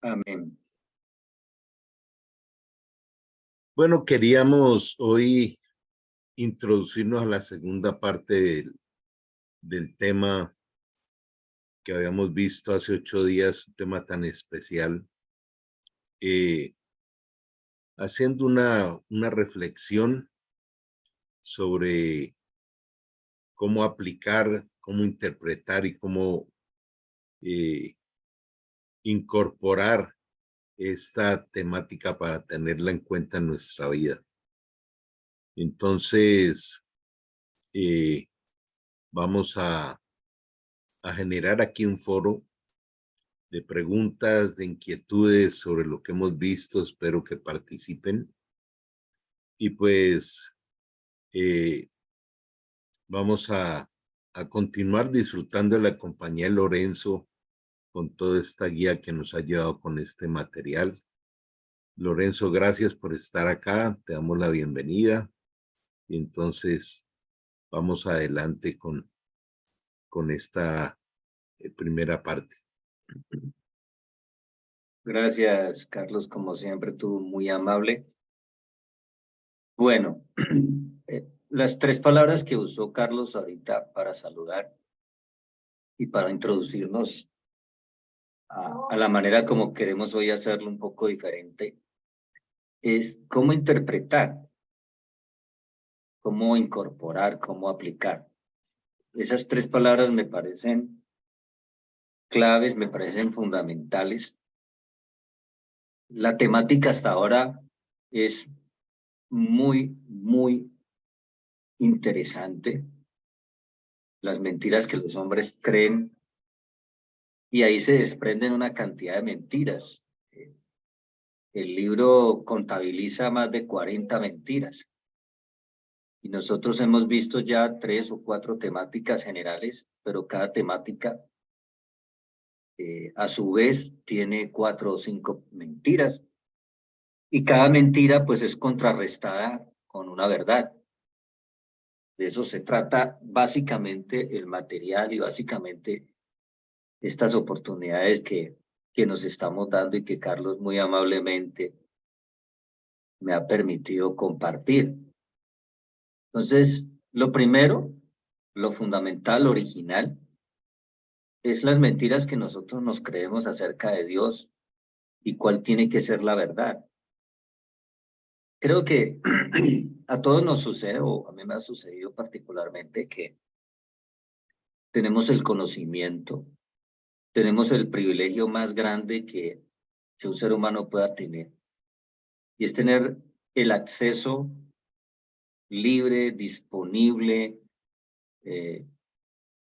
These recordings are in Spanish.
Amén. Bueno, queríamos hoy introducirnos a la segunda parte del tema que habíamos visto hace 8 días, un tema tan especial, eh, haciendo una reflexión sobre cómo aplicar, cómo interpretar y cómo eh, incorporar esta temática para tenerla en cuenta en nuestra vida. Entonces, eh, vamos a generar aquí un foro de preguntas, de inquietudes sobre lo que hemos visto. Espero que participen. Y pues vamos a continuar disfrutando de la compañía de Lorenzo con toda esta guía que nos ha llevado con este material. Lorenzo, gracias por estar acá. Te damos la bienvenida. Y entonces vamos adelante con esta primera parte. Gracias, Carlos, como siempre, tú muy amable. Bueno, las tres palabras que usó Carlos ahorita para saludar y para introducirnos a la manera como queremos hoy hacerlo un poco diferente, es cómo interpretar, cómo incorporar, cómo aplicar. Esas tres palabras me parecen claves, me parecen fundamentales. La temática hasta ahora es muy interesante. Las mentiras que los hombres creen, y ahí se desprenden una cantidad de mentiras. El libro contabiliza más de 40 mentiras. Y nosotros hemos visto ya 3 o 4 temáticas generales, pero cada temática a su vez tiene 4 o 5 mentiras. Y cada mentira pues es contrarrestada con una verdad. De eso se trata básicamente el material y básicamente estas oportunidades que nos estamos dando y que Carlos muy amablemente me ha permitido compartir. Entonces, lo primero, lo fundamental, lo original, es las mentiras que nosotros nos creemos acerca de Dios y cuál tiene que ser la verdad. Creo que a todos nos sucede, o a mí me ha sucedido particularmente, que tenemos el conocimiento, tenemos el privilegio más grande que un ser humano pueda tener, y es tener el acceso libre, disponible,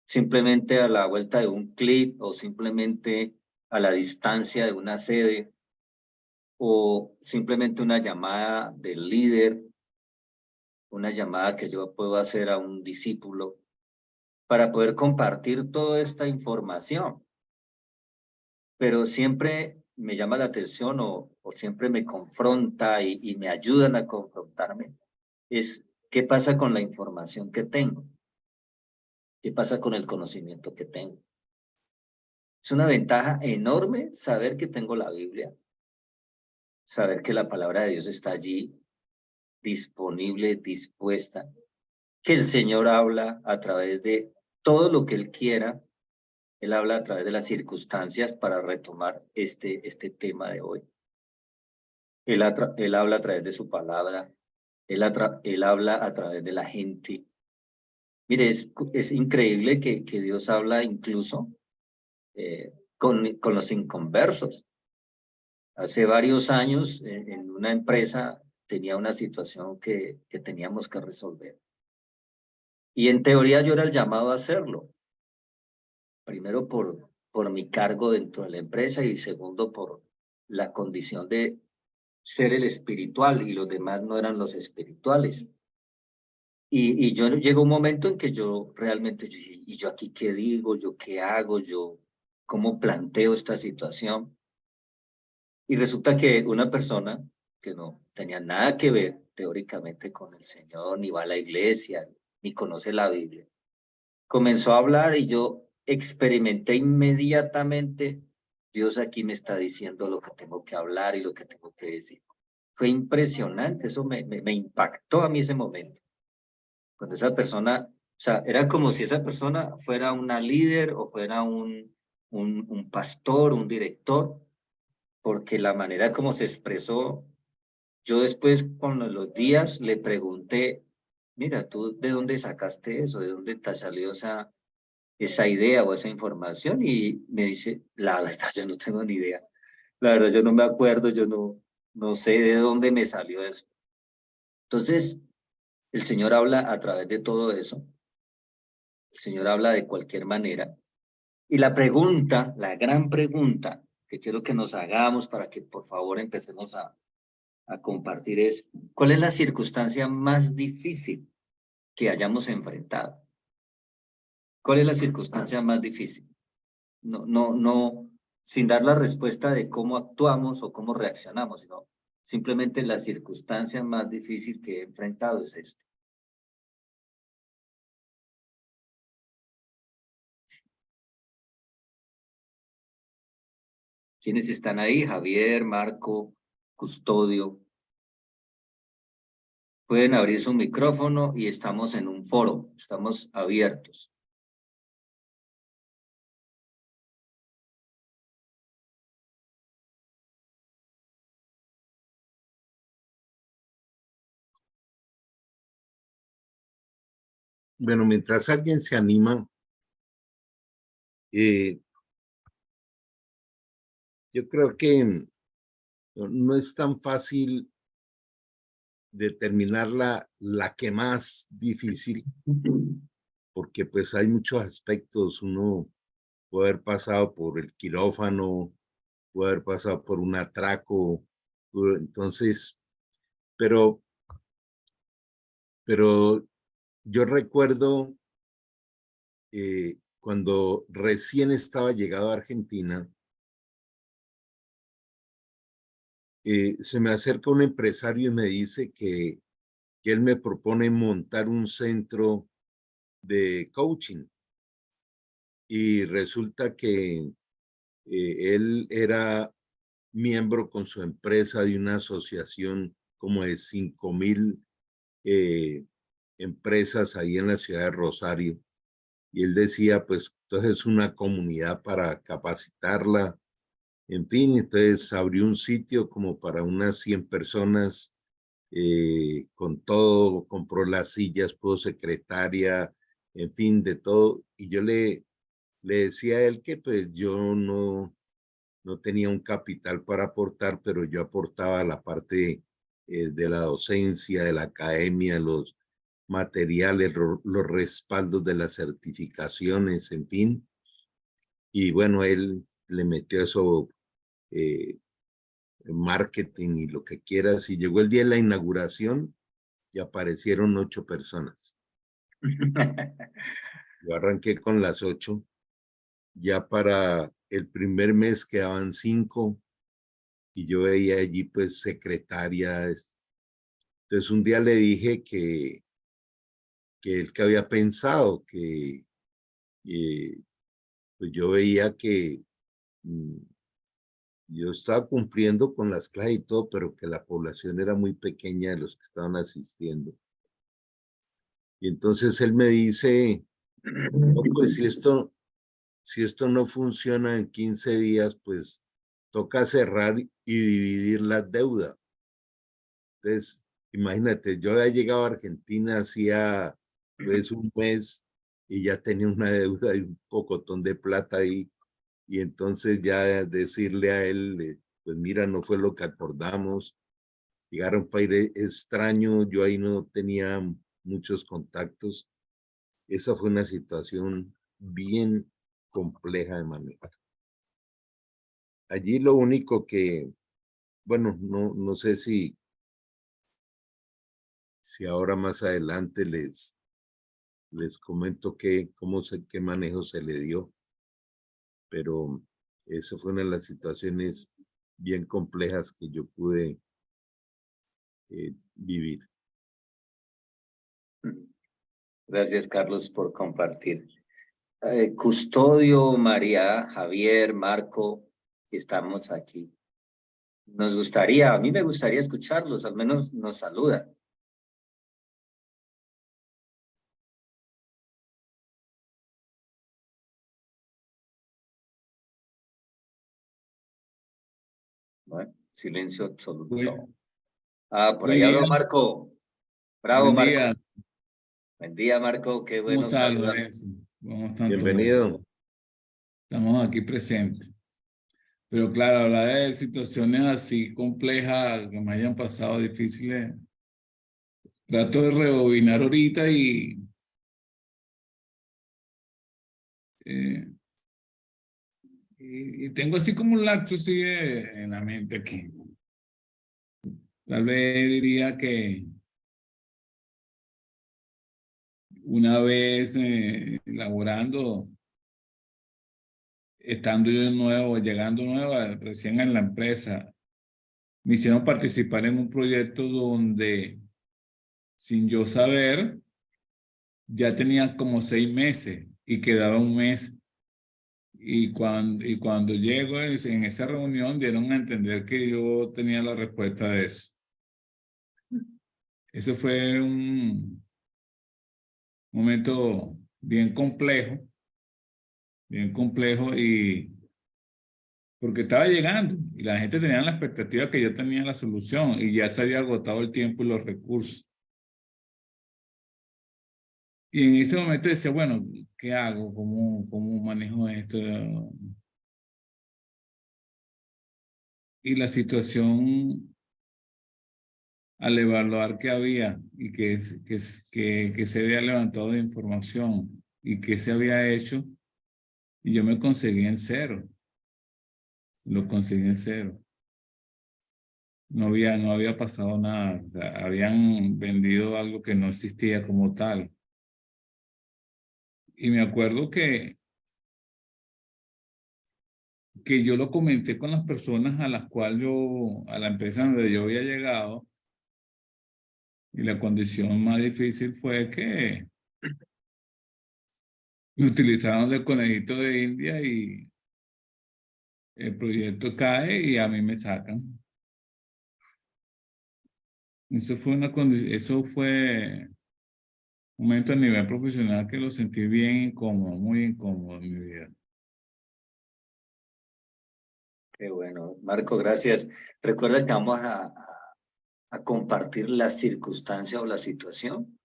simplemente a la vuelta de un clic o simplemente a la distancia de una sede o simplemente una llamada del líder, una llamada que yo puedo hacer a un discípulo para poder compartir toda esta información. Pero siempre me llama la atención o siempre me confronta y me ayudan a confrontarme, es qué pasa con la información que tengo, qué pasa con el conocimiento que tengo. Es una ventaja enorme saber que tengo la Biblia, saber que la palabra de Dios está allí, disponible, dispuesta, que el Señor habla a través de todo lo que Él quiera. Él habla a través de las circunstancias para retomar este tema de hoy. Él habla a través de su palabra, él habla a través de la gente. Mire, es increíble que Dios habla incluso con los inconversos. Hace varios años en una empresa tenía una situación que teníamos que resolver. Y en teoría yo era el llamado a hacerlo. Primero por mi cargo dentro de la empresa y segundo por la condición de ser el espiritual y los demás no eran los espirituales. Y yo llegó un momento en que yo realmente, ¿y yo aquí qué digo? ¿Yo qué hago? ¿Yo cómo planteo esta situación? Y resulta que una persona que no tenía nada que ver teóricamente con el Señor, ni va a la iglesia, ni conoce la Biblia, comenzó a hablar y yo experimenté inmediatamente Dios aquí me está diciendo lo que tengo que hablar y lo que tengo que decir. Fue impresionante, eso me impactó a mí ese momento. Cuando esa persona, o sea, era como si esa persona fuera una líder o fuera un pastor, un director, porque la manera como se expresó, yo después con los días le pregunté, mira, ¿tú de dónde sacaste eso? ¿De dónde te salió esa idea o esa información? Y me dice, la verdad, yo no tengo ni idea. La verdad, yo no me acuerdo, yo no sé de dónde me salió eso. Entonces, el Señor habla a través de todo eso. El Señor habla de cualquier manera. Y la pregunta, la gran pregunta que quiero que nos hagamos para que por favor empecemos a compartir es, ¿cuál es la circunstancia más difícil que hayamos enfrentado? ¿Cuál es la circunstancia más difícil? No, sin dar la respuesta de cómo actuamos o cómo reaccionamos, sino simplemente la circunstancia más difícil que he enfrentado es esta. ¿Quiénes están ahí? Javier, Marco, Custodio. Pueden abrir su micrófono y estamos en un foro, estamos abiertos. Bueno, mientras alguien se anima, yo creo que no es tan fácil determinar la que más difícil, porque pues hay muchos aspectos. Uno puede haber pasado por el quirófano, puede haber pasado por un atraco, entonces, pero yo recuerdo cuando recién estaba llegado a Argentina, se me acerca un empresario y me dice que él me propone montar un centro de coaching. Y resulta que él era miembro con su empresa de una asociación como de 5,000 empresas ahí en la ciudad de Rosario. Y él decía, pues, entonces una comunidad para capacitarla. En fin, entonces abrió un sitio como para unas 100 personas, con todo, compró las sillas, puso secretaria, en fin, de todo. Y yo le decía a él que pues yo no tenía un capital para aportar, pero yo aportaba la parte de la docencia, de la academia, los materiales, los respaldos de las certificaciones, en fin. Y bueno, él le metió eso, marketing y lo que quieras. Y llegó el día de la inauguración y aparecieron 8 personas. Yo arranqué con las 8. Ya para el primer mes quedaban 5 y yo veía allí pues secretarias. Entonces un día le dije que él que había pensado que pues yo veía que mm, yo estaba cumpliendo con las clases y todo, pero que la población era muy pequeña de los que estaban asistiendo. Y entonces él me dice, no, pues si esto no funciona en 15 días, pues toca cerrar y dividir la deuda. Entonces, imagínate, yo había llegado a Argentina hacía pues un mes y ya tenía una deuda de un pocotón de plata ahí. Y entonces ya decirle a él, pues mira, no fue lo que acordamos. Llegar a un país extraño, yo ahí no tenía muchos contactos. Esa fue una situación bien compleja de manejar. Allí lo único que, bueno, no sé si ahora más adelante les comento qué manejo se le dio, pero esa fue una de las situaciones bien complejas que yo pude vivir. Gracias, Carlos, por compartir. Custodio, María, Javier, Marco, que estamos aquí. Nos gustaría, a mí me gustaría escucharlos, al menos nos saludan. Bueno, silencio absoluto. Por Buen allá día. veo Marco. Bravo, Buen Marco. día. Buen día, Marco. Qué ¿Cómo bueno estás, saludar. Lorenzo? ¿Cómo están todos? Bienvenido. Estamos aquí presentes. Pero claro, hablar de situaciones así complejas que me hayan pasado difíciles, trato de rebobinar ahorita eh, y tengo así como un lapso así en la mente aquí. Tal vez diría que una vez laborando, estando yo de nuevo, llegando nuevo, recién en la empresa, me hicieron participar en un proyecto donde, sin yo saber, ya tenía como 6 meses y quedaba un mes. Y cuando llego en esa reunión, dieron a entender que yo tenía la respuesta de eso. Ese fue un momento bien complejo, y porque estaba llegando y la gente tenía la expectativa que yo tenía la solución y ya se había agotado el tiempo y los recursos. Y en ese momento decía, bueno, ¿qué hago? ¿Cómo manejo esto? Y la situación, al evaluar que había y que se había levantado de información y que se había hecho, y yo me conseguí en cero. Lo conseguí en cero. No había pasado nada. O sea, habían vendido algo que no existía como tal. Y me acuerdo que yo lo comenté con las personas a las cuales a la empresa donde yo había llegado, y la condición más difícil fue que me utilizaron de conejito de India y el proyecto cae y a mí me sacan. Eso fue un momento a nivel profesional que lo sentí bien incómodo, muy incómodo en mi vida. Qué bueno. Marco, gracias. Recuerda que vamos a compartir la circunstancia o la situación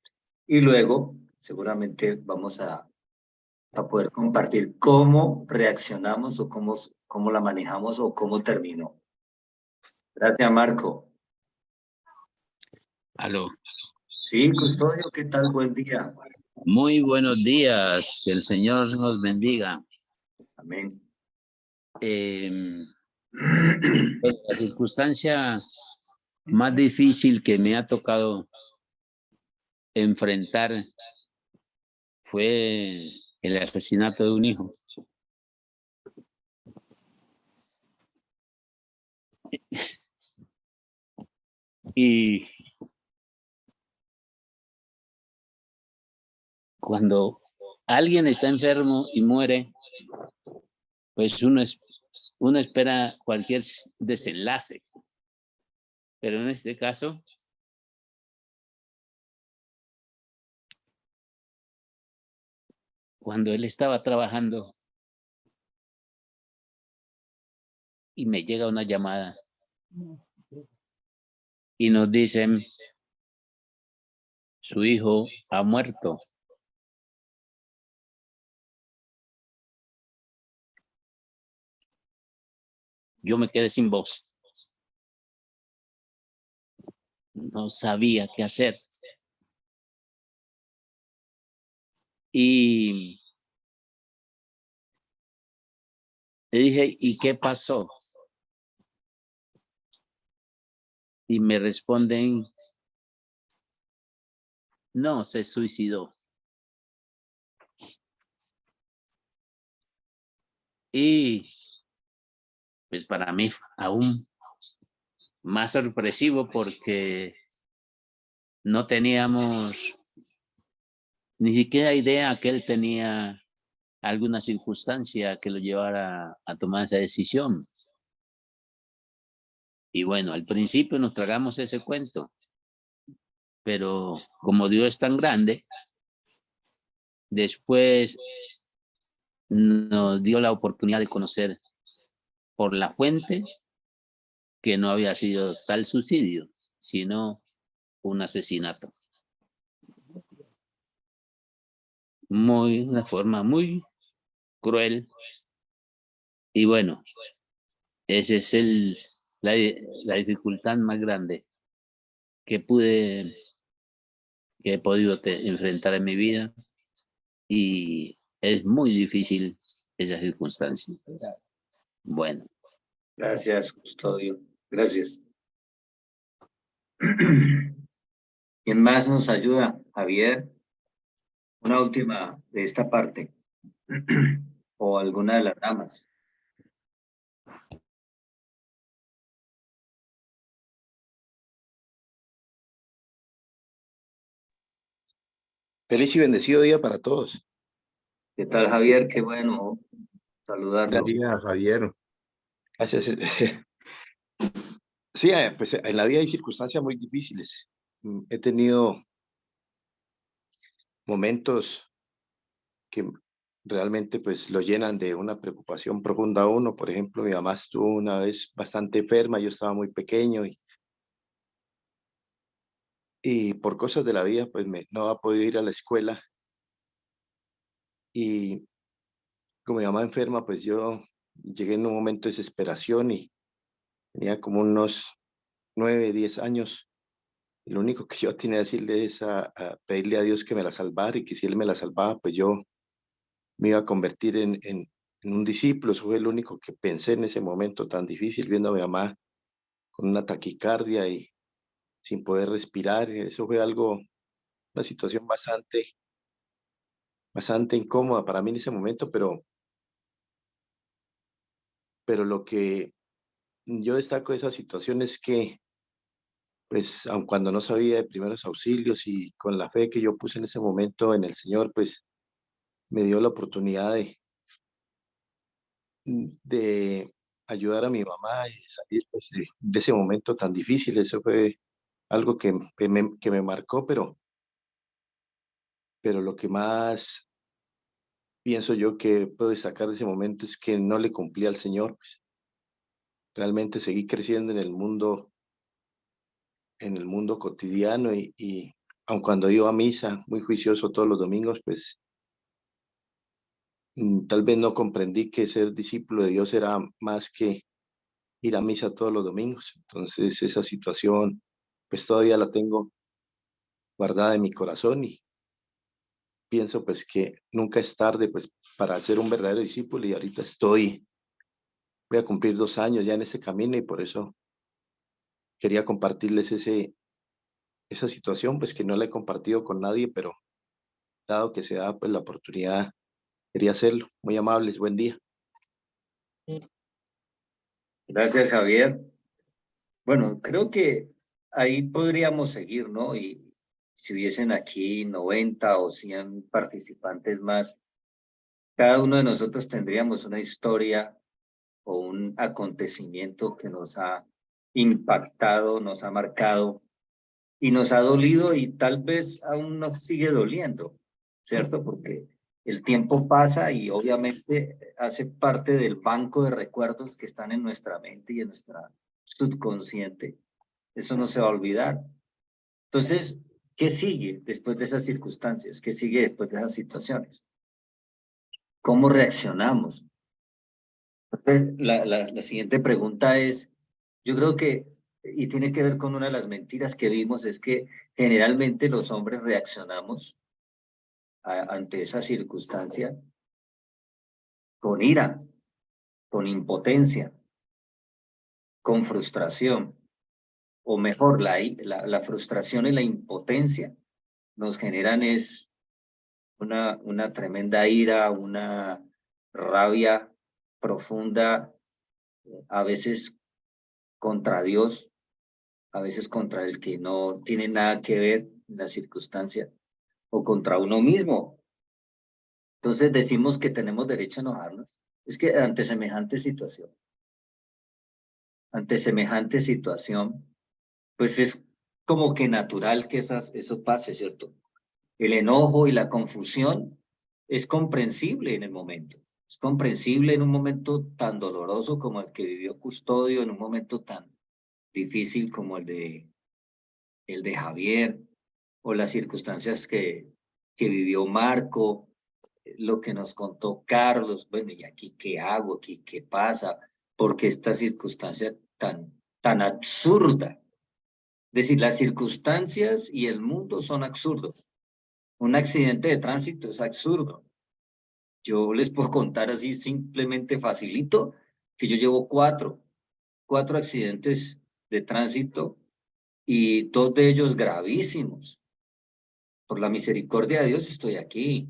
y luego seguramente vamos a poder compartir cómo reaccionamos o cómo la manejamos o cómo terminó. Gracias, Marco. Aló. Sí, Custodio, ¿qué tal? Buen día. Muy buenos días. Que el Señor nos bendiga. Amén. La circunstancia más difícil que me ha tocado enfrentar fue el asesinato de un hijo. Y cuando alguien está enfermo y muere, pues uno espera cualquier desenlace. Pero en este caso, cuando él estaba trabajando y me llega una llamada y nos dicen, su hijo ha muerto. Yo me quedé sin voz. No sabía qué hacer. Y le dije, ¿y qué pasó? Y me responden, no, se suicidó. Y pues para mí aún más sorpresivo porque no teníamos ni siquiera idea que él tenía alguna circunstancia que lo llevara a tomar esa decisión. Y bueno, al principio nos tragamos ese cuento, pero como Dios es tan grande, después nos dio la oportunidad de conocer por la fuente que no había sido tal suicidio, sino un asesinato. Una forma muy cruel. Y bueno, esa es la dificultad más grande que he podido enfrentar en mi vida, y es muy difícil esa circunstancia. Bueno. Gracias, Custodio. Gracias. ¿Quién más nos ayuda? Javier, una última de esta parte. O alguna de las damas. Feliz y bendecido día para todos. ¿Qué tal, Javier? Qué bueno saludarlo. Gracias, Javier. Gracias. Sí, pues en la vida hay circunstancias muy difíciles. He tenido momentos que realmente pues lo llenan de una preocupación profunda a uno. Por ejemplo, mi mamá estuvo una vez bastante enferma, yo estaba muy pequeño y por cosas de la vida pues no ha podido ir a la escuela. Y como mi mamá enferma, pues yo llegué en un momento de desesperación y tenía como unos 9, 10 años. Lo único que yo tenía que decirle es a pedirle a Dios que me la salvara, y que si Él me la salvaba, pues yo me iba a convertir en un discípulo. Eso fue lo único que pensé en ese momento tan difícil, viendo a mi mamá con una taquicardia y sin poder respirar. Eso fue una situación bastante incómoda para mí en ese momento, pero lo que yo destaco de esa situación es que, pues, aun cuando no sabía de primeros auxilios, y con la fe que yo puse en ese momento en el Señor, pues me dio la oportunidad de ayudar a mi mamá y salir pues, de ese momento tan difícil. Eso fue algo que me marcó, pero lo que más pienso yo que puedo destacar de ese momento es que no le cumplí al Señor. Pues, realmente seguí creciendo en el mundo cotidiano, y aun cuando iba a misa muy juicioso todos los domingos, pues tal vez no comprendí que ser discípulo de Dios era más que ir a misa todos los domingos. Entonces esa situación pues todavía la tengo guardada en mi corazón, y pienso pues que nunca es tarde pues para ser un verdadero discípulo, y ahorita voy a cumplir 2 años ya en este camino, y por eso quería compartirles esa situación, pues que no la he compartido con nadie, pero dado que se da pues la oportunidad, quería hacerlo. Muy amables, buen día. Gracias, Javier. Bueno, creo que ahí podríamos seguir, ¿no? Y si hubiesen aquí 90 o 100 participantes más, cada uno de nosotros tendríamos una historia o un acontecimiento que nos ha impactado, nos ha marcado y nos ha dolido, y tal vez aún nos sigue doliendo, ¿cierto? Porque el tiempo pasa y obviamente hace parte del banco de recuerdos que están en nuestra mente y en nuestra subconsciente. Eso no se va a olvidar. Entonces, ¿qué sigue después de esas circunstancias? ¿Qué sigue después de esas situaciones? ¿Cómo reaccionamos? Entonces, la siguiente pregunta es, yo creo que, y tiene que ver con una de las mentiras que vimos, es que generalmente los hombres reaccionamos ante esa circunstancia con ira, con impotencia, con frustración, o mejor, la frustración y la impotencia nos generan es una tremenda ira, una rabia profunda, a veces contra Dios, a veces contra el que no tiene nada que ver en la circunstancia, o contra uno mismo. Entonces decimos que tenemos derecho a enojarnos. Es que ante semejante situación, ante semejante situación, pues es como que natural que eso pase, ¿cierto? El enojo y la confusión es comprensible en el momento. Es comprensible en un momento tan doloroso como el que vivió Custodio, en un momento tan difícil como el de Javier, o las circunstancias que vivió Marco, lo que nos contó Carlos. Bueno, ¿y aquí qué hago? ¿Aquí qué pasa? Porque esta circunstancia tan absurda. Es decir, las circunstancias y el mundo son absurdos. Un accidente de tránsito es absurdo. Yo les puedo contar así simplemente facilito que yo llevo cuatro accidentes de tránsito y 2 de ellos gravísimos. Por la misericordia de Dios estoy aquí.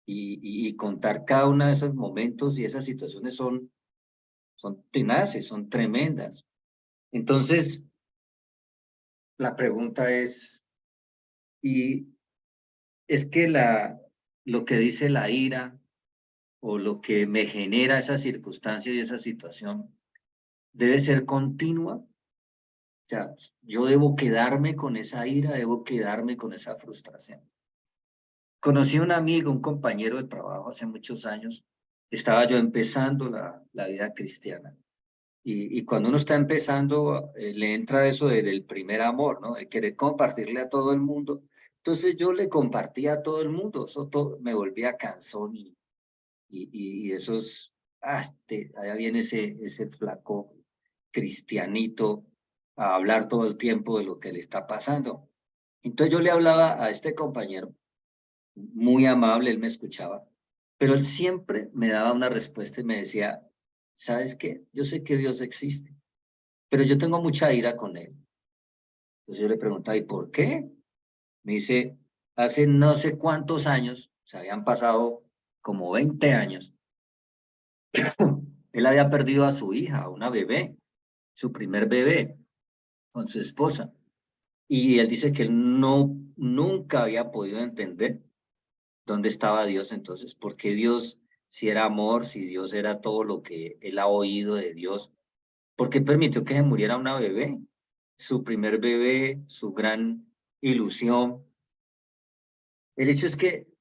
Y contar cada uno de esos momentos y esas situaciones son tenaces, son tremendas. Entonces, la pregunta es, y es que lo que dice la ira o lo que me genera esa circunstancia y esa situación debe ser continua. O sea, yo debo quedarme con esa ira, debo quedarme con esa frustración. Conocí a un amigo, un compañero de trabajo hace muchos años. Estaba yo empezando la vida cristiana. Y cuando uno está empezando, le entra eso del primer amor, ¿no? De querer compartirle a todo el mundo. Entonces yo le compartía a todo el mundo. Eso me volvía cansón y esos, allá viene ese flaco cristianito a hablar todo el tiempo de lo que le está pasando. Entonces yo le hablaba a este compañero, muy amable, él me escuchaba, pero él siempre me daba una respuesta y me decía, ¿sabes qué? Yo sé que Dios existe, pero yo tengo mucha ira con él. Entonces yo le preguntaba, ¿y por qué? Me dice, hace no sé cuántos años, se habían pasado como 20 años, él había perdido a su hija, a una bebé, su primer bebé, con su esposa. Y él dice que él nunca había podido entender dónde estaba Dios entonces, porque Dios, si era amor, si Dios era todo lo que él ha oído de Dios, ¿por qué permitió que se muriera una bebé? Su primer bebé, su gran ilusión. El hecho es que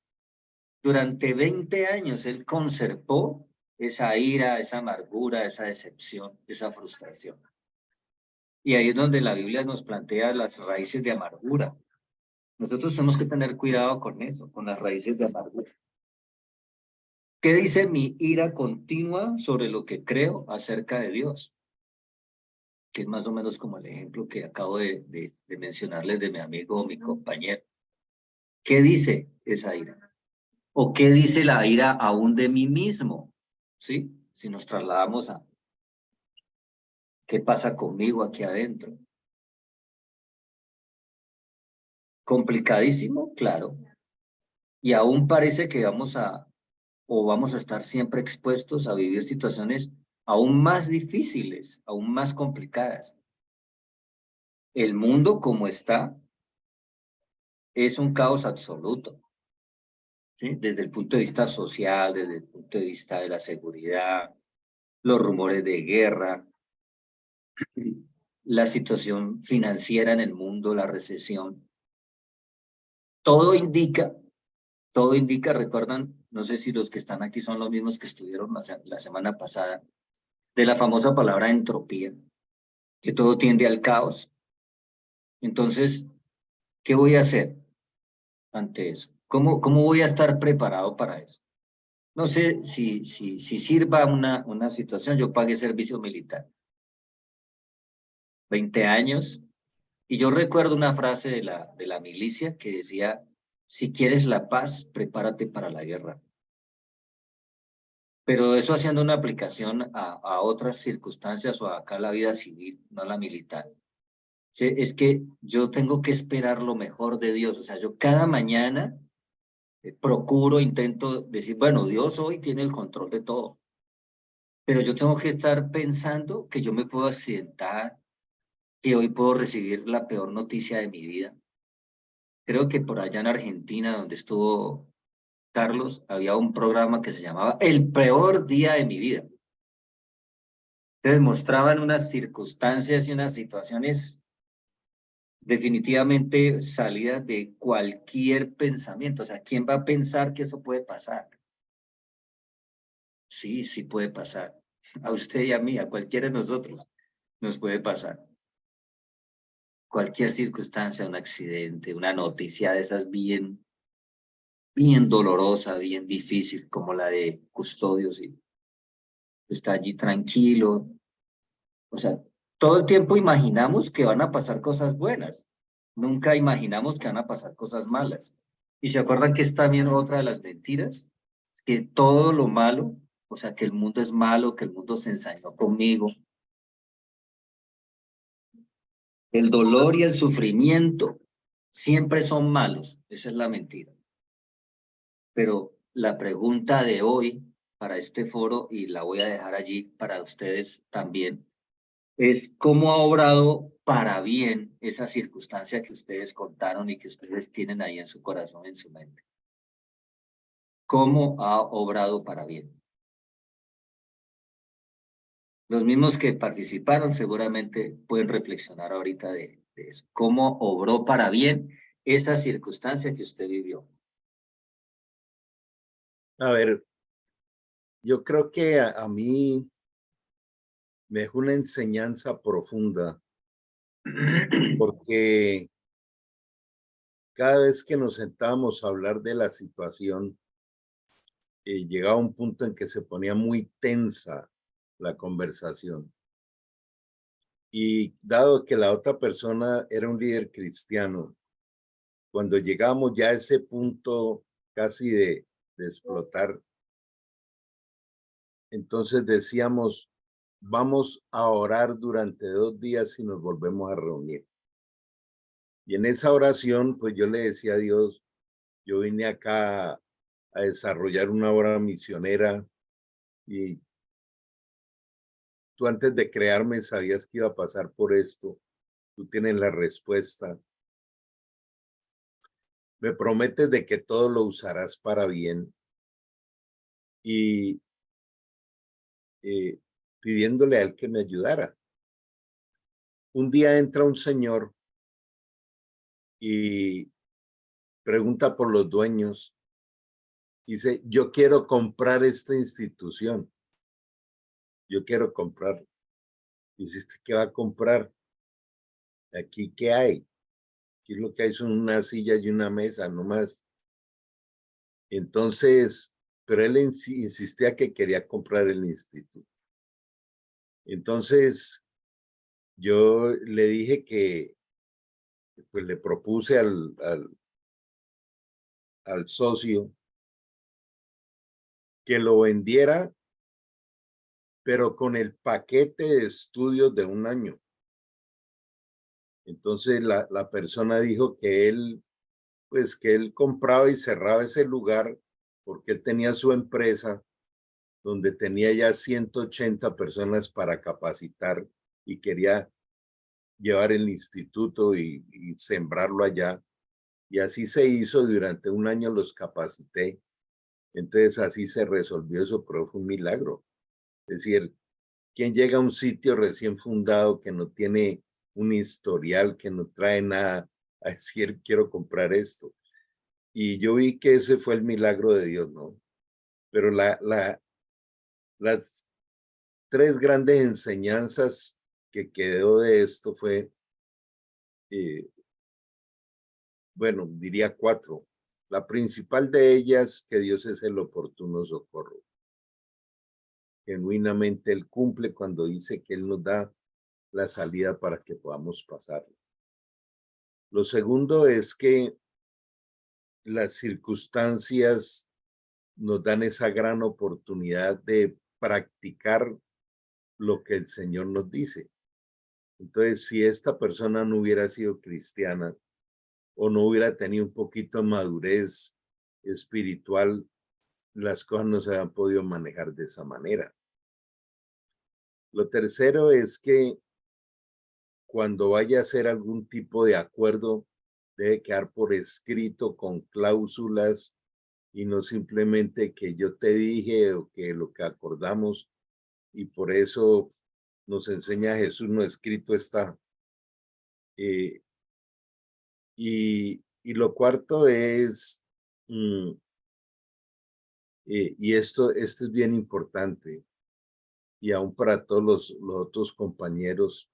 durante 20 años él conservó esa ira, esa amargura, esa decepción, esa frustración. Y ahí es donde la Biblia nos plantea las raíces de amargura. Nosotros tenemos que tener cuidado con eso, con las raíces de amargura. ¿Qué dice mi ira continua sobre lo que creo acerca de Dios? Que es más o menos como el ejemplo que acabo de mencionarles de mi amigo o mi compañero. ¿Qué dice esa ira? ¿O qué dice la ira aún de mí mismo? ¿Sí? Si nos trasladamos a qué pasa conmigo aquí adentro. Complicadísimo, claro. Y aún parece que vamos a estar siempre expuestos a vivir situaciones aún más difíciles, aún más complicadas. El mundo como está es un caos absoluto, ¿sí? Desde el punto de vista social, desde el punto de vista de la seguridad, los rumores de guerra, la situación financiera en el mundo, la recesión. Todo indica, recuerdan, no sé si los que están aquí son los mismos que estuvieron la semana pasada, de la famosa palabra entropía, que todo tiende al caos. Entonces, ¿qué voy a hacer ante eso? ¿Cómo voy a estar preparado para eso? No sé si sirva una situación. Yo pagué servicio militar, 20 años, y yo recuerdo una frase de la milicia que decía, si quieres la paz, prepárate para la guerra. Pero eso haciendo una aplicación a otras circunstancias o acá la vida civil, no la militar. Sí, es que yo tengo que esperar lo mejor de Dios. O sea, yo cada mañana procuro, intento decir, bueno, Dios hoy tiene el control de todo. Pero yo tengo que estar pensando que yo me puedo accidentar, que hoy puedo recibir la peor noticia de mi vida. Creo que por allá en Argentina, donde estuvo Carlos, había un programa que se llamaba El peor día de mi vida. Entonces mostraban unas circunstancias y unas situaciones definitivamente salidas de cualquier pensamiento. O sea, ¿quién va a pensar que eso puede pasar? Sí, sí puede pasar. A usted y a mí, a cualquiera de nosotros, nos puede pasar. Cualquier circunstancia, un accidente, una noticia de esas bien dolorosa, bien difícil, como la de Custodios, y está allí tranquilo. O sea, todo el tiempo imaginamos que van a pasar cosas buenas. Nunca imaginamos que van a pasar cosas malas. ¿Y se acuerdan que es también otra de las mentiras? Que todo lo malo, o sea, que el mundo es malo, que el mundo se ensañó conmigo. El dolor y el sufrimiento siempre son malos. Esa es la mentira. Pero la pregunta de hoy para este foro, y la voy a dejar allí para ustedes también, es cómo ha obrado para bien esa circunstancia que ustedes contaron y que ustedes tienen ahí en su corazón, en su mente. ¿Cómo ha obrado para bien? Los mismos que participaron seguramente pueden reflexionar ahorita de eso. ¿Cómo obró para bien esa circunstancia que usted vivió? A ver, yo creo que a mí me dejó una enseñanza profunda, porque cada vez que nos sentábamos a hablar de la situación, llegaba un punto en que se ponía muy tensa la conversación. Y dado que la otra persona era un líder cristiano, cuando llegamos ya a ese punto casi de explotar, entonces decíamos, vamos a orar durante 2 días y nos volvemos a reunir. Y en esa oración, pues yo le decía a Dios, yo vine acá a desarrollar una obra misionera y tú antes de crearme sabías que iba a pasar por esto. Tú tienes la respuesta. Me prometes de que todo lo usarás para bien. Y pidiéndole a él que me ayudara. Un día entra un señor y pregunta por los dueños. Dice, yo quiero comprar esta institución. Yo quiero comprar. Dice, ¿qué va a comprar? ¿Aquí qué hay? Aquí lo que hay son una silla y una mesa, no más. Entonces, pero él insistía que quería comprar el instituto. Entonces, yo le dije que, pues le propuse al socio que lo vendiera, pero con el paquete de estudios de 1 año. Entonces la persona dijo que él, pues que él compraba y cerraba ese lugar porque él tenía su empresa donde tenía ya 180 personas para capacitar y quería llevar el instituto y sembrarlo allá. Y así se hizo, durante 1 año los capacité. Entonces así se resolvió eso, pero fue un milagro. Es decir, ¿quién llega a un sitio recién fundado que no tiene un historial, que no trae nada, a decir, quiero comprar esto? Y yo vi que ese fue el milagro de Dios, ¿no? Pero las 3 grandes enseñanzas que quedó de esto fue, bueno, diría 4. La principal de ellas, que Dios es el oportuno socorro. Genuinamente Él cumple cuando dice que Él nos da la salida para que podamos pasar. Lo segundo es que las circunstancias nos dan esa gran oportunidad de practicar lo que el Señor nos dice. Entonces, si esta persona no hubiera sido cristiana o no hubiera tenido un poquito de madurez espiritual, las cosas no se habían podido manejar de esa manera. Lo tercero es que cuando vaya a hacer algún tipo de acuerdo, debe quedar por escrito con cláusulas y no simplemente que yo te dije o que lo que acordamos, y por eso nos enseña Jesús, no escrito está. Y lo cuarto es, y esto es bien importante, y aún para todos los otros compañeros,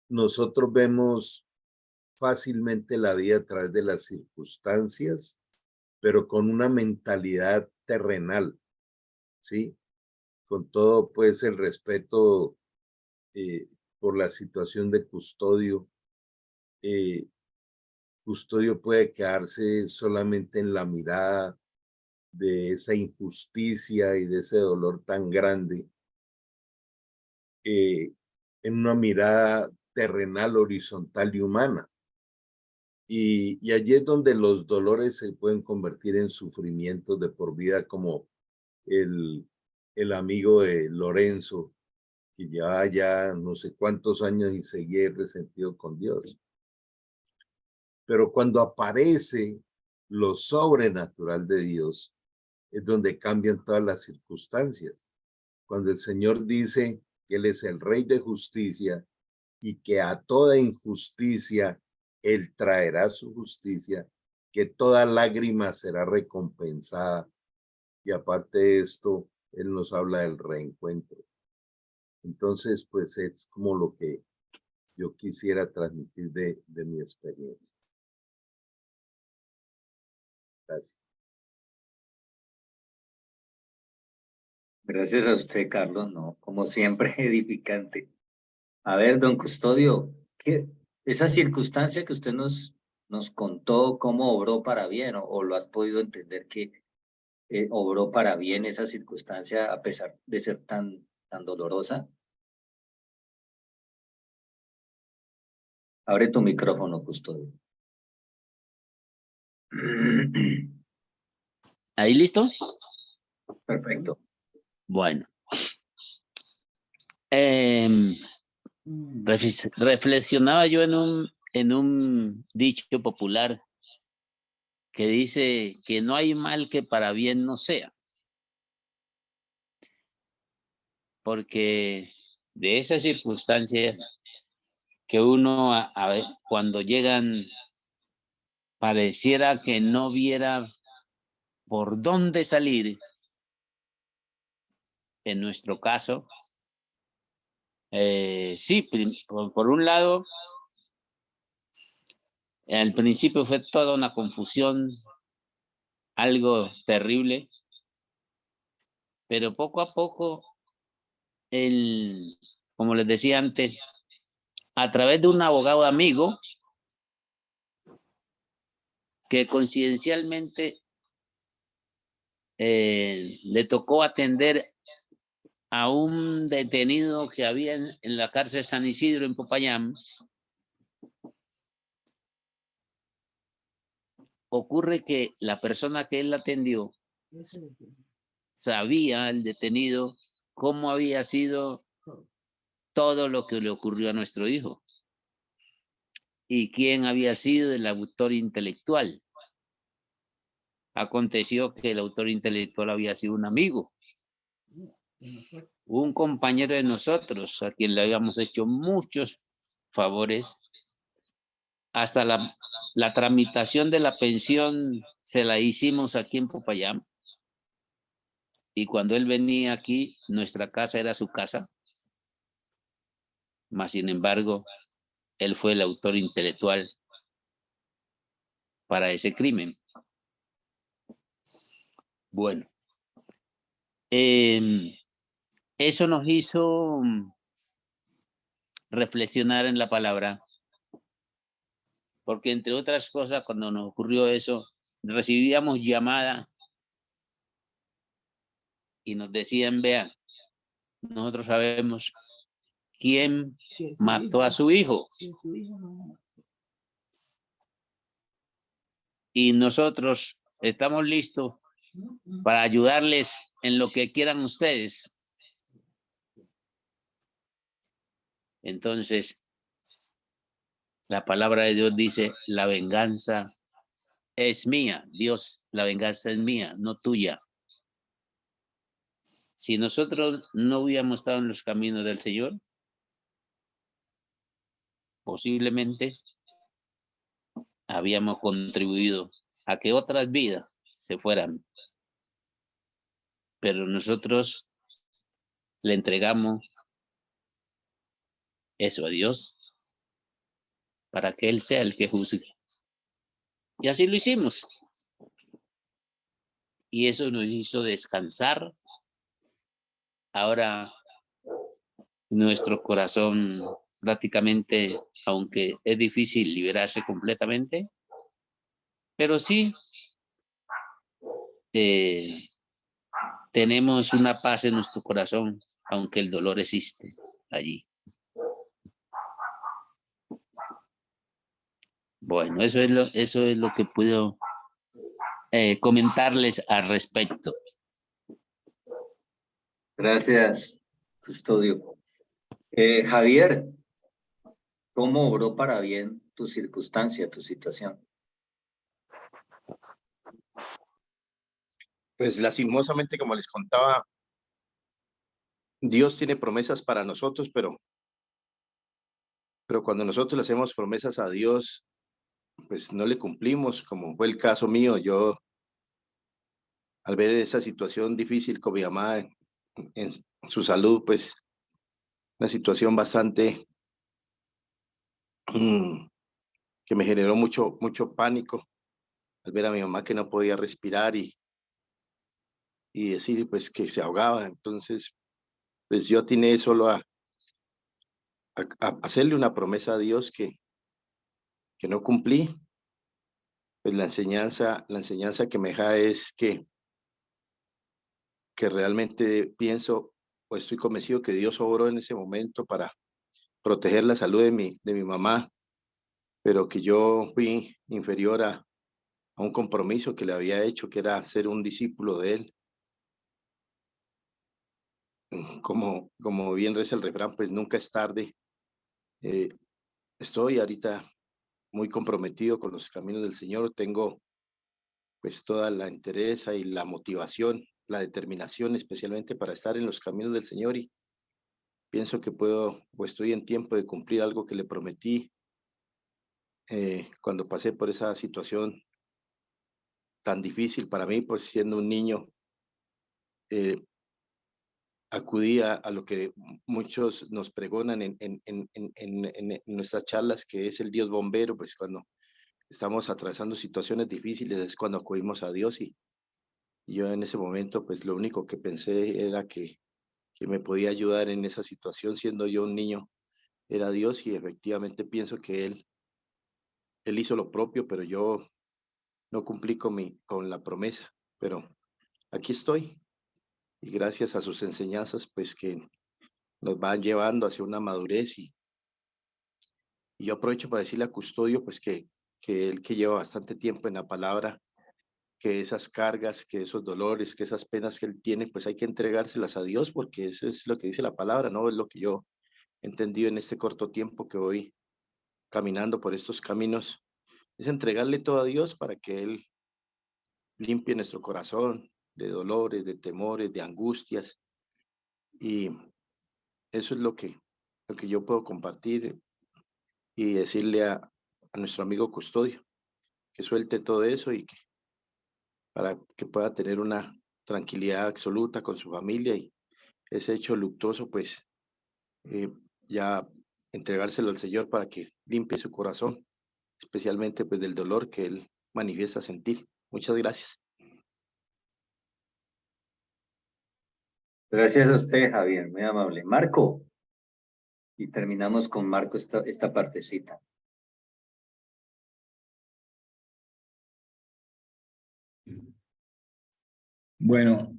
nosotros vemos fácilmente la vida a través de las circunstancias, pero con una mentalidad terrenal, ¿sí? Con todo, pues, el respeto por la situación de Custodio. Custodio puede quedarse solamente en la mirada de esa injusticia y de ese dolor tan grande, en una mirada terrenal, horizontal y humana. Y allí es donde los dolores se pueden convertir en sufrimientos de por vida, como el amigo de Lorenzo, que llevaba ya no sé cuántos años y seguía resentido con Dios. Pero cuando aparece lo sobrenatural de Dios, es donde cambian todas las circunstancias. Cuando el Señor dice que Él es el Rey de justicia y que a toda injusticia Él traerá su justicia, que toda lágrima será recompensada. Y aparte de esto, Él nos habla del reencuentro. Entonces, pues es como lo que yo quisiera transmitir de mi experiencia. Gracias. Gracias a usted, Carlos, no, como siempre, edificante. A ver, don Custodio, esa circunstancia que usted nos contó, ¿cómo obró para bien? ¿O lo has podido entender que obró para bien esa circunstancia a pesar de ser tan dolorosa? Abre tu micrófono, Custodio. ¿Ahí listo? Perfecto. Bueno. Reflexionaba yo en un dicho popular que dice que no hay mal que para bien no sea. Porque de esas circunstancias que uno a ver, cuando llegan pareciera que no viera por dónde salir, en nuestro caso, sí, por un lado, al principio fue toda una confusión, algo terrible, pero poco a poco, como les decía antes, a través de un abogado amigo que coincidencialmente le tocó atender a un detenido que había en la cárcel San Isidro en Popayán. Ocurre que la persona que él atendió sabía, el detenido, cómo había sido todo lo que le ocurrió a nuestro hijo y quién había sido el autor intelectual. Aconteció que el autor intelectual había sido un amigo, un compañero de nosotros, a quien le habíamos hecho muchos favores. Hasta la tramitación de la pensión se la hicimos aquí en Popayán. Y cuando él venía aquí, nuestra casa era su casa. Mas, sin embargo, él fue el autor intelectual para ese crimen. Bueno, eso nos hizo reflexionar en la palabra, porque entre otras cosas, cuando nos ocurrió eso, recibíamos llamada y nos decían, vean, nosotros sabemos quién mató a su hijo. Y nosotros estamos listos para ayudarles en lo que quieran ustedes. Entonces, la palabra de Dios dice, la venganza es mía. Dios, la venganza es mía, no tuya. Si nosotros no hubiéramos estado en los caminos del Señor, posiblemente habíamos contribuido a que otras vidas se fueran. Pero nosotros le entregamos eso a Dios para que Él sea el que juzgue. Y así lo hicimos. Y eso nos hizo descansar. Ahora nuestro corazón prácticamente, aunque es difícil liberarse completamente, pero sí tenemos una paz en nuestro corazón, aunque el dolor existe allí. Bueno, eso es lo que puedo comentarles al respecto. Gracias, Custodio. Javier, ¿cómo obró para bien tu circunstancia, tu situación? Pues lastimosamente, como les contaba, Dios tiene promesas para nosotros, pero cuando nosotros le hacemos promesas a Dios, pues no le cumplimos, como fue el caso mío. Yo, al ver esa situación difícil con mi mamá en su salud, pues una situación bastante que me generó mucho pánico al ver a mi mamá que no podía respirar y decir pues que se ahogaba. Entonces, pues yo atiné solo a hacerle una promesa a Dios que no cumplí. Pues la enseñanza que me deja es que realmente pienso o estoy convencido que Dios obró en ese momento para proteger la salud de mi mamá, pero que yo fui inferior a un compromiso que le había hecho, que era ser un discípulo de él. Como bien reza el refrán, pues nunca es tarde. Estoy ahorita muy comprometido con los caminos del Señor. Tengo pues toda la entereza y la motivación, la determinación, especialmente para estar en los caminos del Señor, y pienso que puedo o estoy en tiempo de cumplir algo que le prometí cuando pasé por esa situación tan difícil para mí, pues siendo un niño. Acudí a lo que muchos nos pregonan en nuestras charlas, que es el Dios bombero. Pues cuando estamos atravesando situaciones difíciles es cuando acudimos a Dios, y yo en ese momento pues lo único que pensé era que me podía ayudar en esa situación, siendo yo un niño, era Dios, y efectivamente pienso que Él hizo lo propio, pero yo no cumplí con la promesa. Pero aquí estoy, y gracias a sus enseñanzas pues que nos van llevando hacia una madurez, y yo aprovecho para decirle a Custodio pues que él, que lleva bastante tiempo en la palabra, que esas cargas, que esos dolores, que esas penas que él tiene, pues hay que entregárselas a Dios, porque eso es lo que dice la palabra, ¿no? Es lo que yo he entendido en este corto tiempo que voy caminando por estos caminos, es entregarle todo a Dios para que Él limpie nuestro corazón de dolores, de temores, de angustias. Y eso es lo que yo puedo compartir y decirle a nuestro amigo Custodio, que suelte todo eso, y que para que pueda tener una tranquilidad absoluta con su familia, y ese hecho luctuoso pues ya entregárselo al Señor para que limpie su corazón, especialmente pues del dolor que él manifiesta sentir. Muchas gracias. Gracias a usted, Javier, muy amable. Marco, y terminamos con Marco esta partecita. Bueno,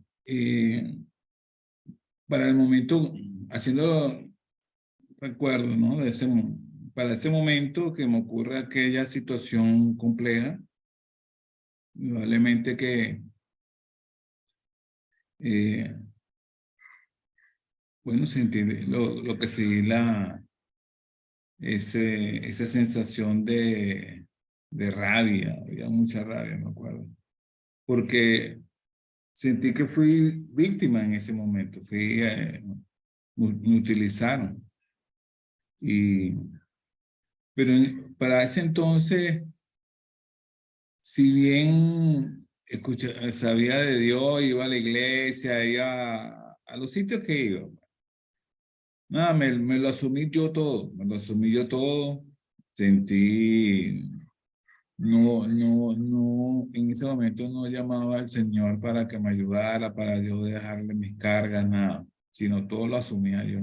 para el momento, haciendo recuerdo, ¿no? Para ese momento que me ocurre aquella situación compleja, probablemente que, bueno, se entiende lo que sí, esa sensación de rabia, había mucha rabia, me acuerdo. Porque sentí que fui víctima en ese momento, me utilizaron. Pero para ese entonces, si bien sabía de Dios, iba a la iglesia, iba a los sitios que iba, nada, me lo asumí yo todo, sentí, en ese momento no llamaba al Señor para que me ayudara, para yo dejarle mis cargas, nada, sino todo lo asumía yo.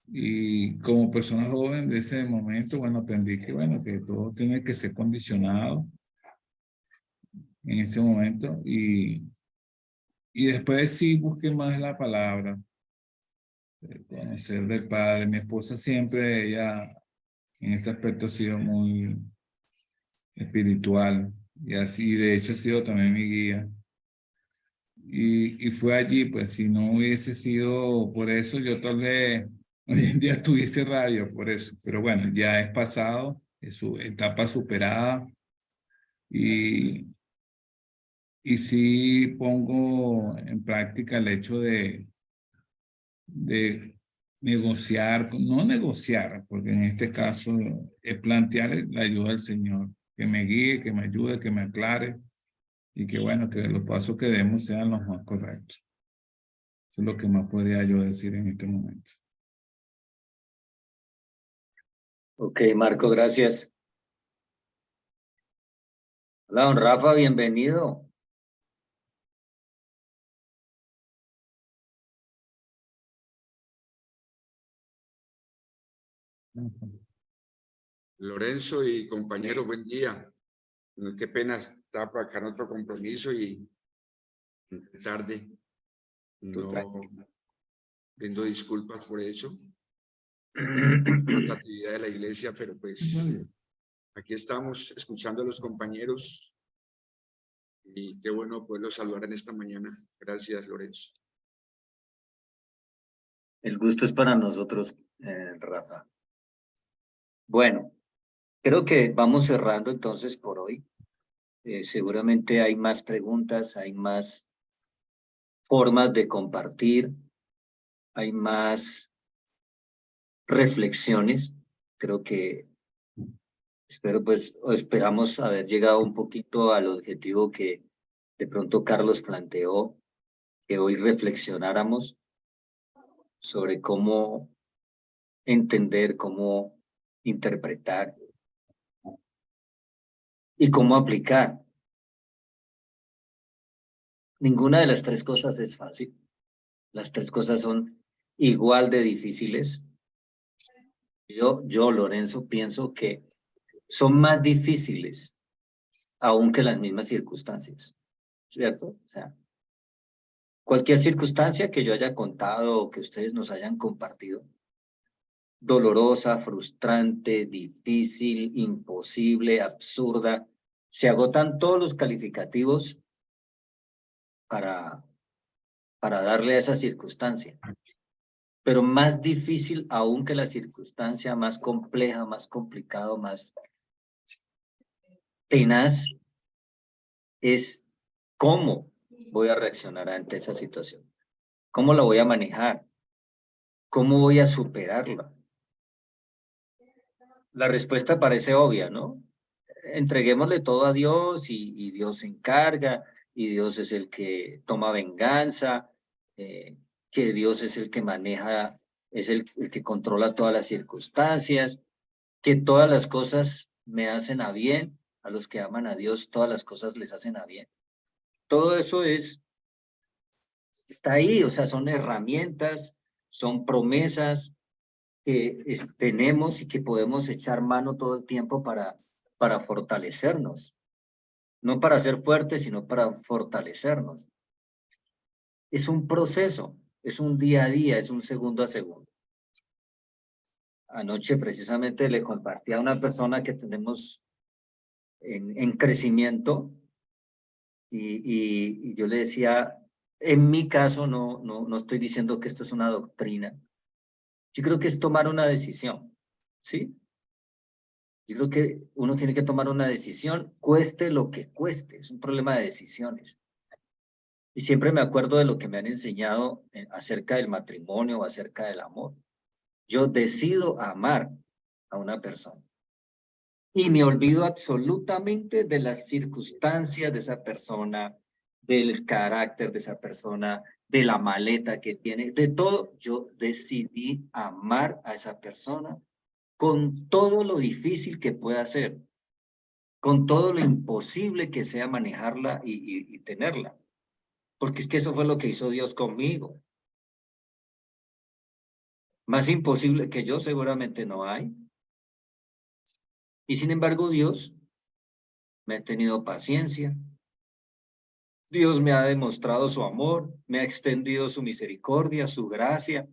Y como persona joven de ese momento, bueno, aprendí que, bueno, que todo tiene que ser condicionado en ese momento. Y después sí busqué más la palabra, conocer del Padre. Mi esposa siempre, ella en ese aspecto ha sido muy espiritual. Y así, de hecho, ha sido también mi guía. Y fue allí, pues, si no hubiese sido por eso, yo tal vez hoy en día tuviese rabia por eso. Pero bueno, ya es pasado, es su etapa superada. Y sí pongo en práctica el hecho de negociar, no negociar, porque en este caso es plantear la ayuda al Señor, que me guíe, que me ayude, que me aclare y que bueno, que los pasos que demos sean los más correctos. Eso es lo que más podría yo decir en este momento. Ok, Marco, gracias. Hola, don Rafa, bienvenido. Lorenzo y compañero, buen día. Qué pena estar por acá en otro compromiso y tarde. No pido disculpas por eso. Otra actividad de la iglesia, pero pues aquí estamos escuchando a los compañeros y qué bueno poderlos saludar en esta mañana. Gracias, Lorenzo. El gusto es para nosotros, Rafa. Bueno, creo que vamos cerrando entonces por hoy. Seguramente hay más preguntas, hay más formas de compartir, hay más reflexiones. Creo que esperamos haber llegado un poquito al objetivo que de pronto Carlos planteó, que hoy reflexionáramos sobre cómo entender, cómo interpretar y cómo aplicar. Ninguna de las tres cosas es fácil. Las tres cosas son igual de difíciles. Yo, Lorenzo, pienso que son más difíciles aún que las mismas circunstancias, ¿cierto? O sea, cualquier circunstancia que yo haya contado o que ustedes nos hayan compartido, dolorosa, frustrante, difícil, imposible, absurda, se agotan todos los calificativos para darle a esa circunstancia. Pero más difícil aún que la circunstancia, más compleja, más complicado, más tenaz, es cómo voy a reaccionar ante esa situación. ¿Cómo la voy a manejar? ¿Cómo voy a superarla? La respuesta parece obvia, ¿no? Entreguémosle todo a Dios y Dios se encarga y Dios es el que toma venganza, que Dios es el que maneja, es el que controla todas las circunstancias, que todas las cosas me hacen a bien, a los que aman a Dios, todas las cosas les hacen a bien. Todo eso está ahí, o sea, son herramientas, son promesas que tenemos y que podemos echar mano todo el tiempo para fortalecernos. No para ser fuertes, sino para fortalecernos. Es un proceso, es un día a día, es un segundo a segundo. Anoche precisamente le compartí a una persona que tenemos en crecimiento y yo le decía, en mi caso no estoy diciendo que esto es una doctrina. Yo creo que es tomar una decisión, ¿sí? Yo creo que uno tiene que tomar una decisión, cueste lo que cueste. Es un problema de decisiones. Y siempre me acuerdo de lo que me han enseñado acerca del matrimonio o acerca del amor. Yo decido amar a una persona. Y me olvido absolutamente de las circunstancias de esa persona, del carácter de esa persona, de la maleta que tiene, de todo. Yo decidí amar a esa persona con todo lo difícil que pueda ser, con todo lo imposible que sea manejarla y tenerla. Porque es que eso fue lo que hizo Dios conmigo. Más imposible que yo seguramente no hay. Y sin embargo Dios me ha tenido paciencia. Dios me ha demostrado su amor, me ha extendido su misericordia, su gracia.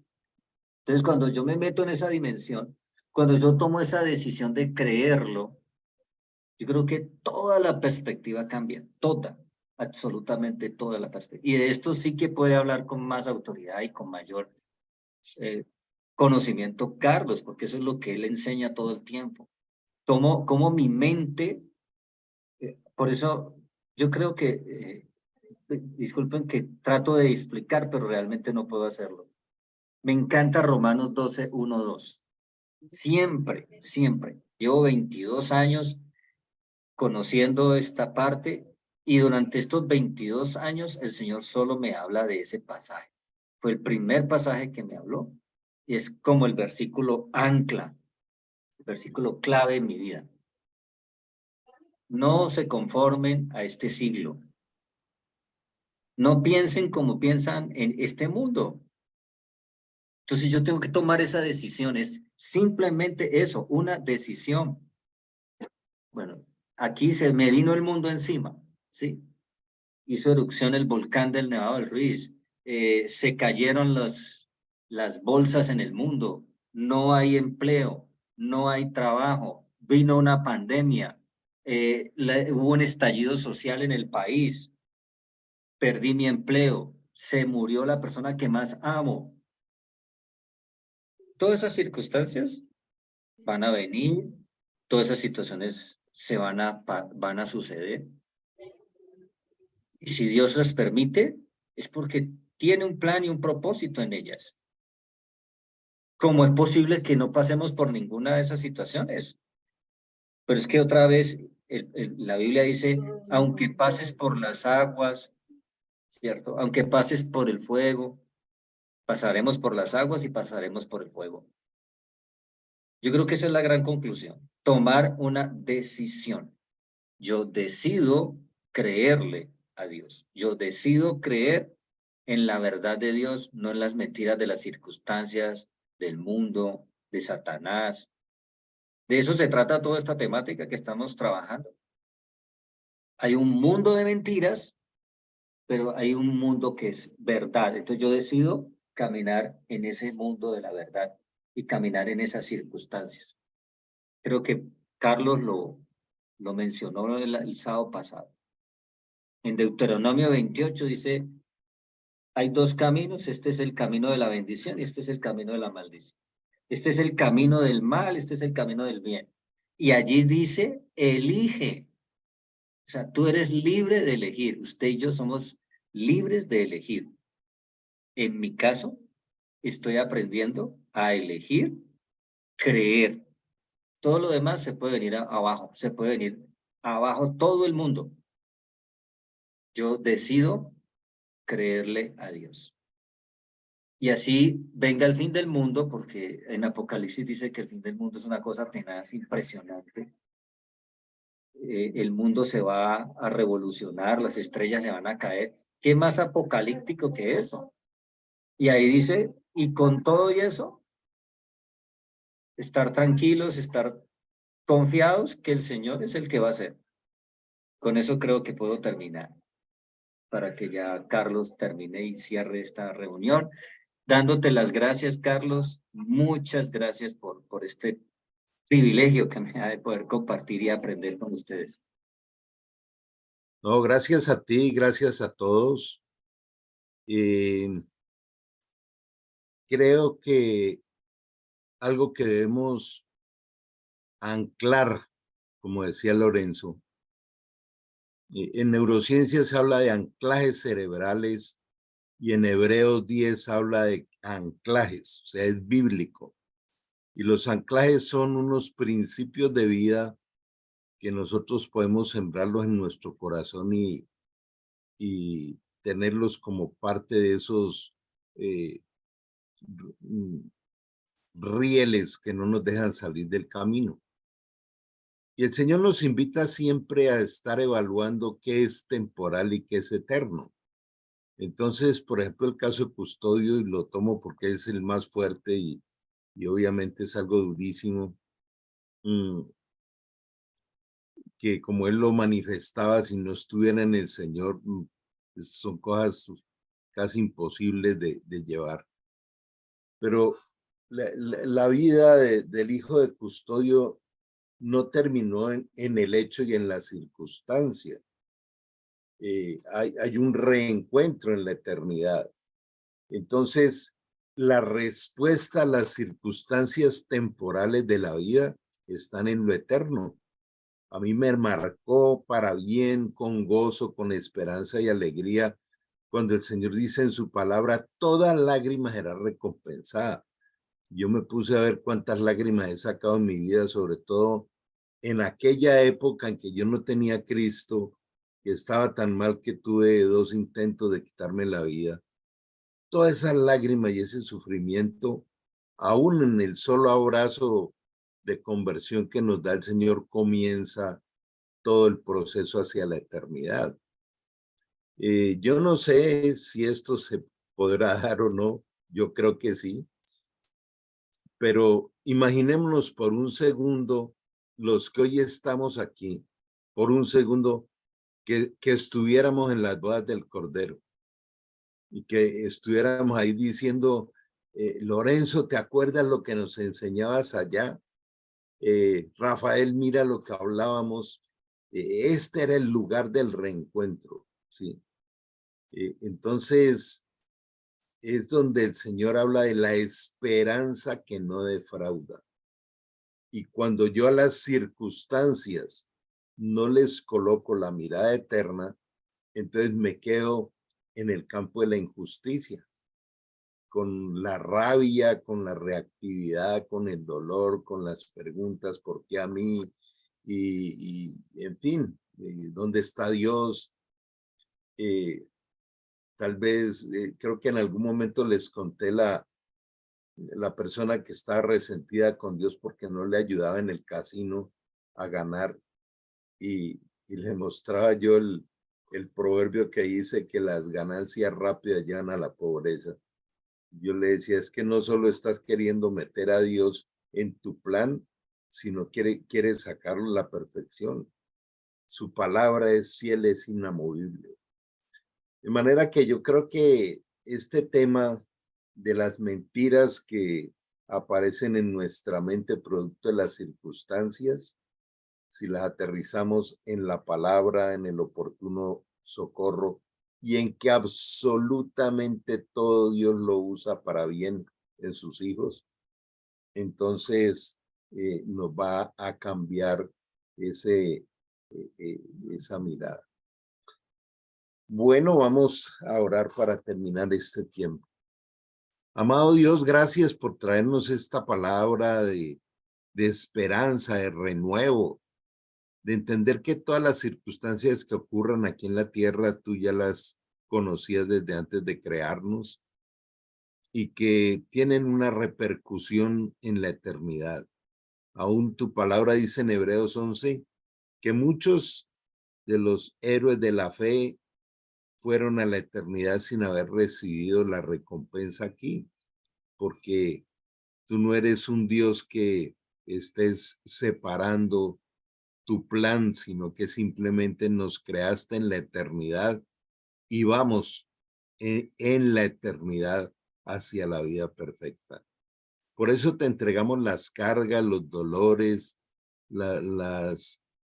Entonces, cuando yo me meto en esa dimensión, cuando yo tomo esa decisión de creerlo, yo creo que toda la perspectiva cambia, toda, absolutamente toda la perspectiva. Y de esto sí que puede hablar con más autoridad y con mayor conocimiento Carlos, porque eso es lo que él enseña todo el tiempo. Cómo mi mente, por eso yo creo que disculpen que trato de explicar, pero realmente no puedo hacerlo. Me encanta Romanos 12, 1, 2. Siempre, siempre. Llevo 22 años conociendo esta parte y durante estos 22 años el Señor solo me habla de ese pasaje. Fue el primer pasaje que me habló y es como el versículo ancla, el versículo clave en mi vida. No se conformen a este siglo. No piensen como piensan en este mundo. Entonces yo tengo que tomar esa decisión, es simplemente eso, una decisión. Bueno, aquí se me vino el mundo encima, ¿sí? Hizo erupción el volcán del Nevado del Ruiz, se cayeron las bolsas en el mundo, no hay empleo, no hay trabajo, vino una pandemia, hubo un estallido social en el país, perdí mi empleo, se murió la persona que más amo. Todas esas circunstancias van a venir, todas esas situaciones van a suceder. Y si Dios las permite, es porque tiene un plan y un propósito en ellas. ¿Cómo es posible que no pasemos por ninguna de esas situaciones? Pero es que otra vez la Biblia dice, aunque pases por las aguas, ¿cierto? Aunque pases por el fuego, pasaremos por las aguas y pasaremos por el fuego. Yo creo que esa es la gran conclusión. Tomar una decisión. Yo decido creerle a Dios. Yo decido creer en la verdad de Dios, no en las mentiras de las circunstancias, del mundo, de Satanás. De eso se trata toda esta temática que estamos trabajando. Hay un mundo de mentiras, pero hay un mundo que es verdad. Entonces yo decido caminar en ese mundo de la verdad y caminar en esas circunstancias. Creo que Carlos lo mencionó el sábado pasado. En Deuteronomio 28 dice, hay dos caminos, este es el camino de la bendición y este es el camino de la maldición. Este es el camino del mal, este es el camino del bien. Y allí dice, elige. O sea, tú eres libre de elegir. Usted y yo somos libres de elegir. En mi caso, estoy aprendiendo a elegir, creer. Todo lo demás se puede venir abajo, se puede venir abajo todo el mundo. Yo decido creerle a Dios. Y así venga el fin del mundo, porque en Apocalipsis dice que el fin del mundo es una cosa tenaz, impresionante. El mundo se va a revolucionar, las estrellas se van a caer. ¿Qué más apocalíptico que eso? Y ahí dice, y con todo y eso, estar tranquilos, estar confiados que el Señor es el que va a hacer. Con eso creo que puedo terminar, para que ya Carlos termine y cierre esta reunión. Dándote las gracias, Carlos. Muchas gracias por este privilegio que me da de poder compartir y aprender con ustedes. No, gracias a ti, gracias a todos. Creo que algo que debemos anclar, como decía Lorenzo, En neurociencia se habla de anclajes cerebrales y en Hebreos 10 habla de anclajes, o sea, es bíblico. Y los anclajes son unos principios de vida que nosotros podemos sembrarlos en nuestro corazón y tenerlos como parte de esos rieles que no nos dejan salir del camino. Y el Señor nos invita siempre a estar evaluando qué es temporal y qué es eterno. Entonces, por ejemplo, el caso de Custodio, y lo tomo porque es el más fuerte y obviamente es algo durísimo, que como él lo manifestaba, si no estuviera en el Señor, son cosas casi imposibles de llevar. Pero la vida del hijo de Custodio no terminó en el hecho y en la circunstancia. Hay un reencuentro en la eternidad. Entonces, la respuesta a las circunstancias temporales de la vida están en lo eterno. A mí me marcó para bien, con gozo, con esperanza y alegría, cuando el Señor dice en su palabra, toda lágrima será recompensada. Yo me puse a ver cuántas lágrimas he sacado en mi vida, sobre todo en aquella época en que yo no tenía Cristo, que estaba tan mal que tuve 2 intentos de quitarme la vida. Toda esa lágrima y ese sufrimiento, aún en el solo abrazo de conversión que nos da el Señor, comienza todo el proceso hacia la eternidad. Yo no sé si esto se podrá dar o no, yo creo que sí, pero imaginémonos por un segundo, los que hoy estamos aquí, por un segundo, que estuviéramos en las bodas del Cordero y que estuviéramos ahí diciendo, Lorenzo, ¿te acuerdas lo que nos enseñabas allá? Rafael, mira lo que hablábamos. Este era el lugar del reencuentro, ¿sí? Entonces, es donde el Señor habla de la esperanza que no defrauda. Y cuando yo a las circunstancias no les coloco la mirada eterna, entonces me quedo en el campo de la injusticia, con la rabia, con la reactividad, con el dolor, con las preguntas, ¿por qué a mí? Y en fin, ¿dónde está Dios? Tal vez, creo que en algún momento les conté la persona que estaba resentida con Dios porque no le ayudaba en el casino a ganar y le mostraba yo el proverbio que dice que las ganancias rápidas llevan a la pobreza. Yo le decía, es que no solo estás queriendo meter a Dios en tu plan, sino quieres sacarlo a la perfección. Su palabra es fiel, es inamovible. De manera que yo creo que este tema de las mentiras que aparecen en nuestra mente producto de las circunstancias, si las aterrizamos en la palabra, en el oportuno socorro y en que absolutamente todo Dios lo usa para bien en sus hijos, entonces nos va a cambiar esa mirada. Bueno, vamos a orar para terminar este tiempo. Amado Dios, gracias por traernos esta palabra de esperanza, de renuevo, de entender que todas las circunstancias que ocurran aquí en la tierra, tú ya las conocías desde antes de crearnos y que tienen una repercusión en la eternidad. Aún tu palabra dice en Hebreos 11 que muchos de los héroes de la fe fueron a la eternidad sin haber recibido la recompensa aquí, porque tú no eres un Dios que estés separando tu plan, sino que simplemente nos creaste en la eternidad y vamos en la eternidad hacia la vida perfecta. Por eso te entregamos las cargas, los dolores,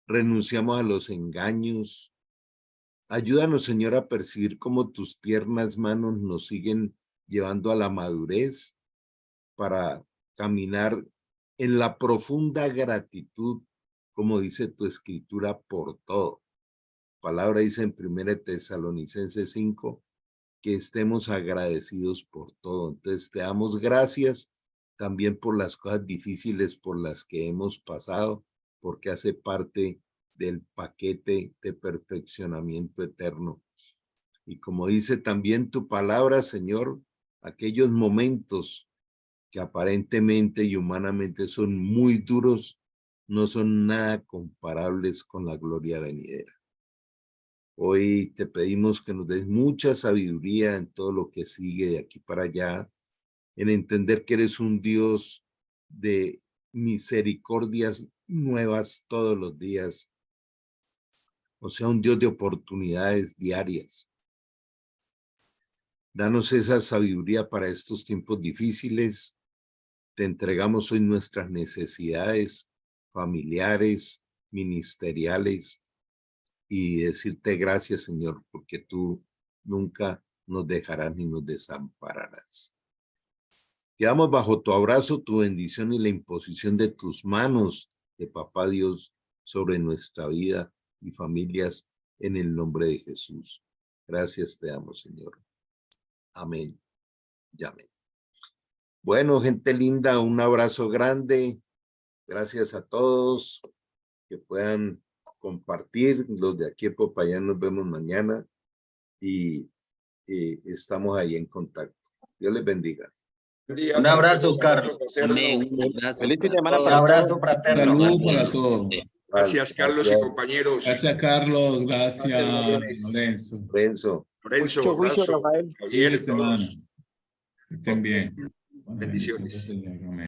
renunciamos a los engaños. Ayúdanos, Señor, a percibir cómo tus tiernas manos nos siguen llevando a la madurez para caminar en la profunda gratitud, como dice tu escritura, por todo. palabra dice en 1 Tesalonicenses 5 que estemos agradecidos por todo. Entonces te damos gracias también por las cosas difíciles por las que hemos pasado, porque hace parte del paquete de perfeccionamiento eterno. Y como dice también tu palabra, Señor, aquellos momentos que aparentemente y humanamente son muy duros, no son nada comparables con la gloria venidera. Hoy te pedimos que nos des mucha sabiduría en todo lo que sigue de aquí para allá, en entender que eres un Dios de misericordias nuevas todos los días, o sea, un Dios de oportunidades diarias. Danos esa sabiduría para estos tiempos difíciles. Te entregamos hoy nuestras necesidades familiares, ministeriales, y decirte gracias, Señor, porque tú nunca nos dejarás ni nos desampararás. Quedamos bajo tu abrazo, tu bendición y la imposición de tus manos, de Papá Dios, sobre nuestra vida y familias, en el nombre de Jesús. Gracias te damos, Señor. Amén y amén. Bueno, gente linda, un abrazo grande. Gracias a todos que puedan compartir. Los de aquí en Popayán nos vemos mañana y estamos ahí en contacto. Dios les bendiga. Un abrazo, Carlos. Amén. Un abrazo. Feliz fin de para semana Un para todos. abrazo fraterno. Salud para todos. Gracias, Carlos y compañeros. Gracias, Carlos. Gracias, Bendiciones. Lorenzo. Lorenzo. Lorenzo, Mucho juicio, abrazo. Rafael. Fin Javier, de semana. todos. Que estén bien. Bendiciones. Señor. Amén.